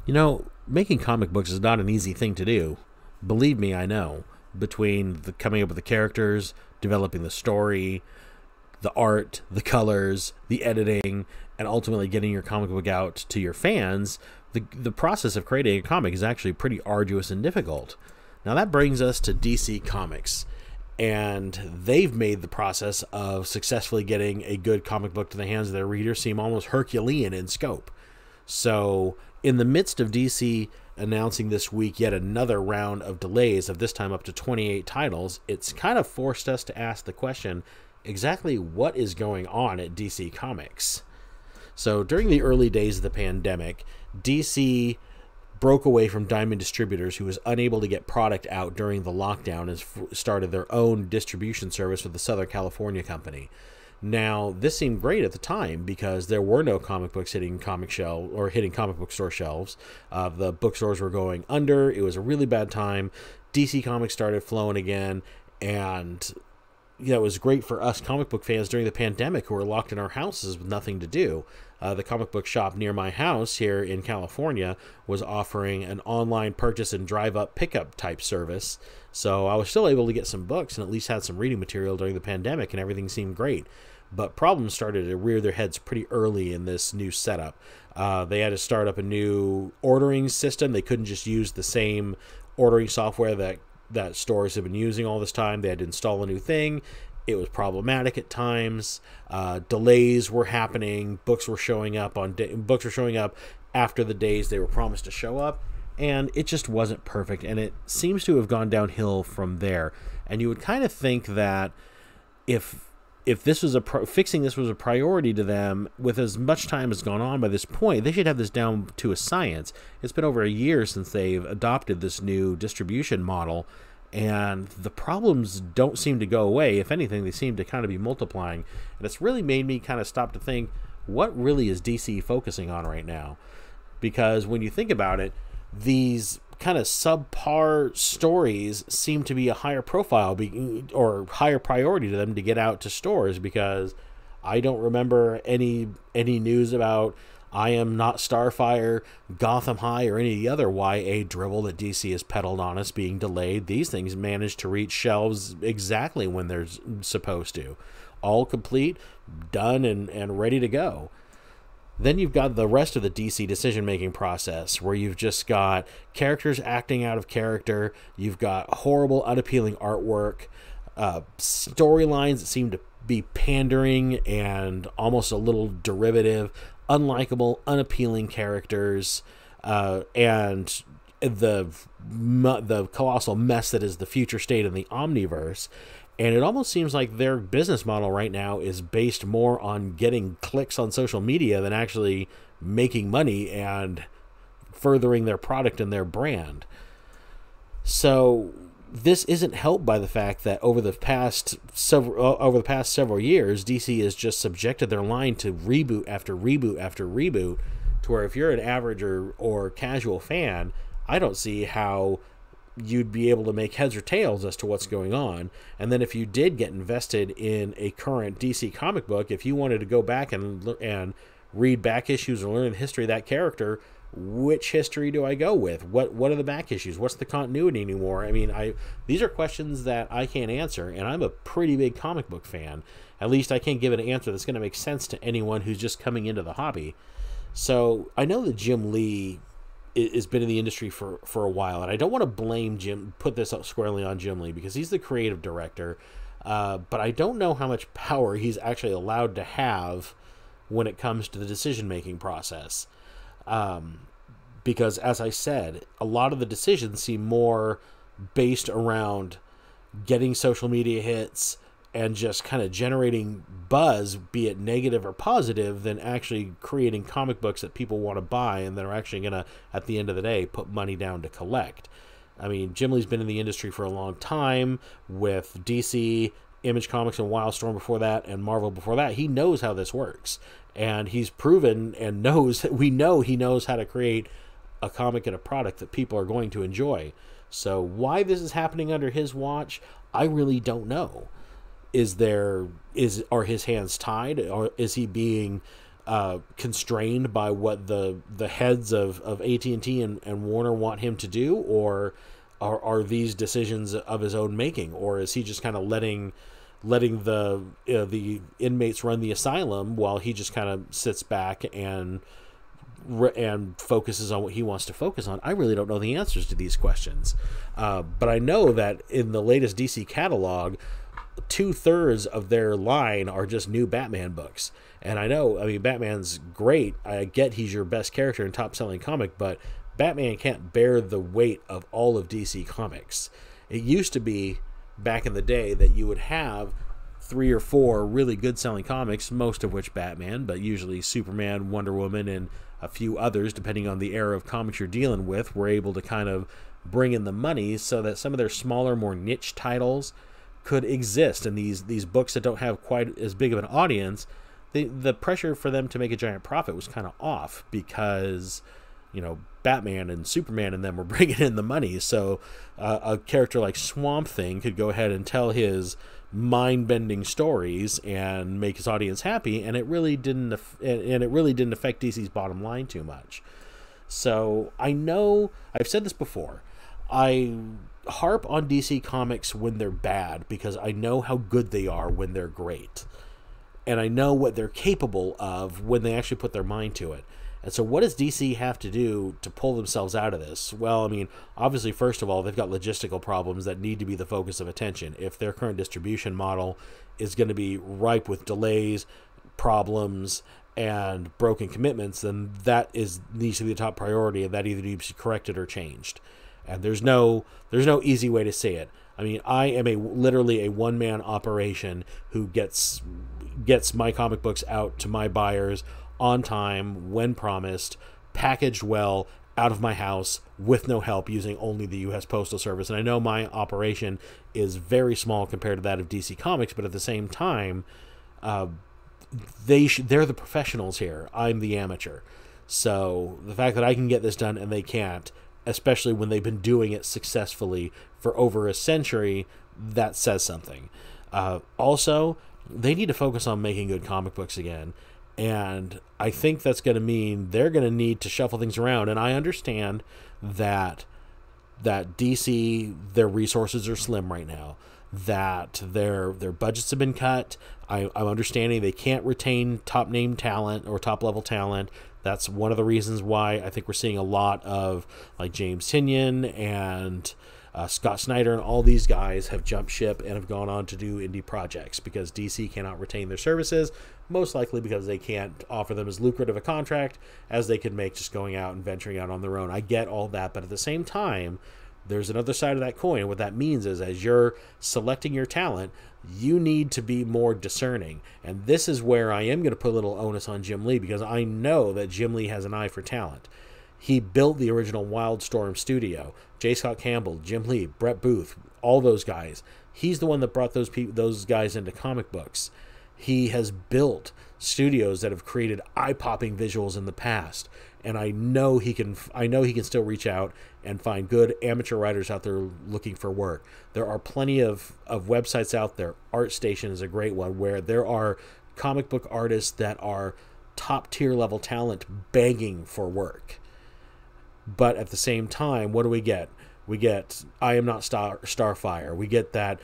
You know, making comic books is not an easy thing to do. Believe me, I know. Between the coming up with the characters, developing the story, the art, the colors, the editing, and ultimately getting your comic book out to your fans, the process of creating a comic is actually pretty arduous and difficult. Now that brings us to DC Comics. And they've made the process of successfully getting a good comic book to the hands of their readers seem almost Herculean in scope. So, in the midst of DC announcing this week yet another round of delays of this time up to 28 titles, it's kind of forced us to ask the question, exactly what is going on at DC Comics? So, during the early days of the pandemic, DC broke away from Diamond Distributors, who was unable to get product out during the lockdown, and started their own distribution service with the Southern California company. Now, this seemed great at the time because there were no comic books hitting comic book store shelves. The bookstores were going under. It was a really bad time. DC Comics started flowing again, and it was great for us comic book fans during the pandemic who were locked in our houses with nothing to do. The comic book shop near my house here in California was offering an online purchase and drive-up pickup type service. So I was still able to get some books and at least had some reading material during the pandemic, and everything seemed great. But problems started to rear their heads pretty early in this new setup. They had to start up a new ordering system. They couldn't just use the same ordering software that stores have been using all this time. They had to install a new thing. It was problematic at times. Delays were happening. Books were showing up after the days they were promised to show up, and it just wasn't perfect. And it seems to have gone downhill from there. And you would kind of think that if this was fixing this was a priority to them, with as much time has gone on by this point, they should have this down to a science. It's been over a year since they've adopted this new distribution model, and the problems don't seem to go away. If anything, they seem to kind of be multiplying. And it's really made me kind of stop to think, what really is DC focusing on right now? Because when you think about it, these kind of subpar stories seem to be a higher profile or higher priority to them to get out to stores, because I don't remember any news about I Am Not Starfire, Gotham High, or any of the other YA drivel that DC has peddled on us being delayed. These things manage to reach shelves exactly when they're supposed to. All complete, done, and ready to go. Then you've got the rest of the DC decision-making process, where you've just got characters acting out of character, you've got horrible, unappealing artwork, storylines that seem to be pandering and almost a little derivative, unlikable, unappealing characters, and the colossal mess that is the future state in the Omniverse. And it almost seems like their business model right now is based more on getting clicks on social media than actually making money and furthering their product and their brand. So this isn't helped by the fact that over the past several years, DC has just subjected their line to reboot after reboot after reboot, to where if you're an average or casual fan, I don't see how you'd be able to make heads or tails as to what's going on. And then if you did get invested in a current DC comic book, if you wanted to go back and read back issues or learn the history of that character, which history do I go with? What are the back issues? What's the continuity anymore? I mean, these are questions that I can't answer, and I'm a pretty big comic book fan. At least I can't give an answer that's going to make sense to anyone who's just coming into the hobby. So I know that Jim Lee has been in the industry for a while, and I don't want to put this up squarely on Jim Lee, because he's the creative director, but I don't know how much power he's actually allowed to have when it comes to the decision-making process. Because, as I said, a lot of the decisions seem more based around getting social media hits and just kind of generating buzz, be it negative or positive, than actually creating comic books that people want to buy and that are actually going to, at the end of the day, put money down to collect. I mean, Jim Lee's been in the industry for a long time with DC, Image Comics, and Wildstorm before that, and Marvel before that. He knows how this works, and he's proven and he knows how to create a comic and a product that people are going to enjoy. So why this is happening under his watch, I really don't know. Are his hands tied, or is he being constrained by what the heads of AT&T and Warner want him to do, or are these decisions of his own making, or is he just kind of letting the inmates run the asylum while he just kind of sits back and focuses on what he wants to focus on? I really don't know the answers to these questions, but I know that in the latest DC catalog, 2/3 of their line are just new Batman books. And I know, I mean, Batman's great. I get he's your best character and top-selling comic, but Batman can't bear the weight of all of DC Comics. It used to be, back in the day, that you would have 3 or 4 really good-selling comics, most of which Batman, but usually Superman, Wonder Woman, and a few others, depending on the era of comics you're dealing with, were able to kind of bring in the money so that some of their smaller, more niche titles could exist. And these books that don't have quite as big of an audience, the pressure for them to make a giant profit was kind of off, because, you know, Batman and Superman and them were bringing in the money. So a character like Swamp Thing could go ahead and tell his mind-bending stories and make his audience happy, and it really didn't affect DC's bottom line too much. So I know I've said this before, I harp on DC Comics when they're bad because I know how good they are when they're great, and I know what they're capable of when they actually put their mind to it. And so what does DC have to do to pull themselves out of this? Well, I mean, obviously, first of all, they've got logistical problems that need to be the focus of attention. If their current distribution model is going to be ripe with delays, problems, and broken commitments, then that needs to be the top priority, and that either needs to be corrected or changed. And there's no easy way to say it. I mean, I am literally a one-man operation who gets my comic books out to my buyers on time, when promised, packaged well, out of my house, with no help, using only the U.S. Postal Service. And I know my operation is very small compared to that of DC Comics, but at the same time, they're the professionals here. I'm the amateur. So the fact that I can get this done and they can't, especially when they've been doing it successfully for over a century, that says something. Also, they need to focus on making good comic books again. And I think that's going to mean they're going to need to shuffle things around. And I understand that DC, their resources are slim right now, that their budgets have been cut. I'm understanding they can't retain top name talent or top level talent. That's one of the reasons why I think we're seeing a lot of like James Tynion and Scott Snyder and all these guys have jumped ship and have gone on to do indie projects because DC cannot retain their services, most likely because they can't offer them as lucrative a contract as they could make just going out and venturing out on their own. I get all that, but at the same time, there's another side of that coin. What that means is as you're selecting your talent, you need to be more discerning. And this is where I am going to put a little onus on Jim Lee, because I know that Jim Lee has an eye for talent. He built the original Wildstorm studio. J. Scott Campbell, Jim Lee, Brett Booth, all those guys. He's the one that brought those guys into comic books. He has built studios that have created eye-popping visuals in the past, and I know he can still reach out and find good amateur writers out there looking for work. There are plenty of websites out there. ArtStation is a great one, where there are comic book artists that are top-tier level talent begging for work. But at the same time, what do we get? We get I Am Not Starfire. We get that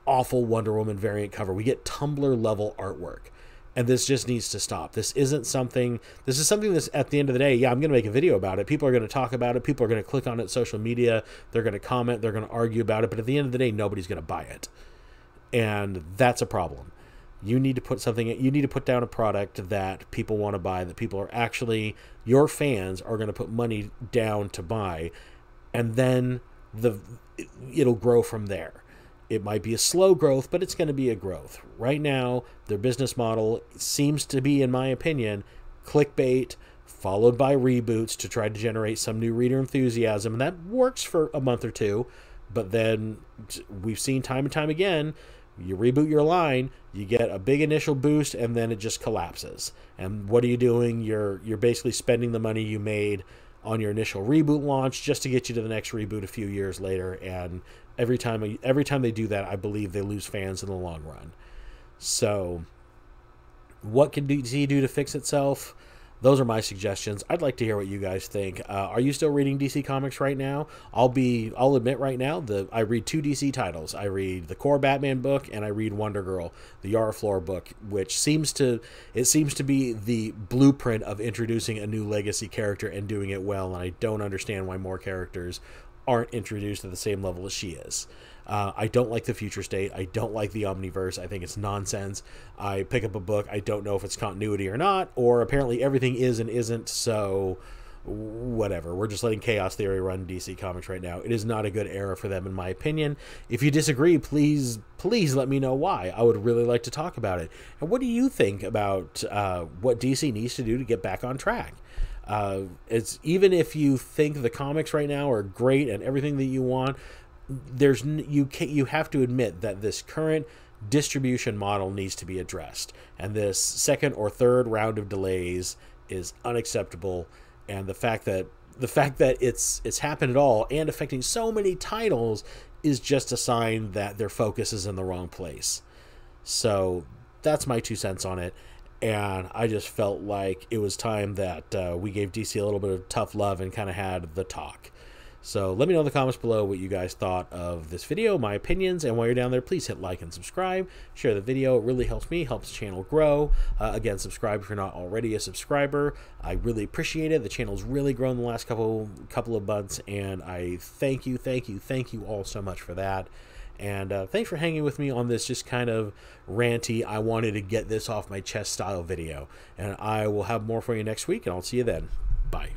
awful Wonder Woman variant cover. We get Tumblr level artwork. And this just needs to stop. This is something that's at the end of the day, yeah, I'm going to make a video about it. People are going to talk about it. People are going to click on it on social media. They're going to comment. They're going to argue about it. But at the end of the day, nobody's going to buy it. And that's a problem. You need to put down a product that people want to buy, that people are actually, your fans are going to put money down to buy, and then it'll grow from there. It might be a slow growth, but it's going to be a growth. Right now, their business model seems to be, in my opinion, clickbait followed by reboots to try to generate some new reader enthusiasm, and that works for a month or two, but then we've seen time and time again, you reboot your line, you get a big initial boost, and then it just collapses. And what are you doing? You're basically spending the money you made on your initial reboot launch just to get you to the next reboot a few years later. And every time they do that, I believe they lose fans in the long run. So What can DC do to fix itself? Those are my suggestions. I'd like to hear what you guys think. Are you still reading DC Comics right now? I'll admit right now that I read 2 DC titles. I read the core Batman book and I read Wonder Girl, the Yara Flor book, which seems to be the blueprint of introducing a new legacy character and doing it well. And I don't understand why more characters aren't introduced at the same level as she is. I don't like the future state. I don't like the Omniverse. I think it's nonsense. I pick up a book. I don't know if it's continuity or not, or apparently everything is and isn't, so whatever. We're just letting Chaos Theory run DC Comics right now. It is not a good era for them, in my opinion. If you disagree, please let me know why. I would really like to talk about it. And what do you think about what DC needs to do to get back on track? It's even if you think the comics right now are great and everything that you want, you have to admit that this current distribution model needs to be addressed, and this second or third round of delays is unacceptable. And the fact that it's happened at all and affecting so many titles is just a sign that their focus is in the wrong place. So that's my 2 cents on it. And I just felt like it was time that we gave DC a little bit of tough love and kind of had the talk. So let me know in the comments below what you guys thought of this video, my opinions, and while you're down there, please hit like and subscribe. Share the video. It really helps me, helps the channel grow. Again, subscribe if you're not already a subscriber. I really appreciate it. The channel's really grown the last couple of months, and I thank you all so much for that. And thanks for hanging with me on this just kind of ranty, I wanted to get this off my chest style video. And I will have more for you next week, and I'll see you then. Bye.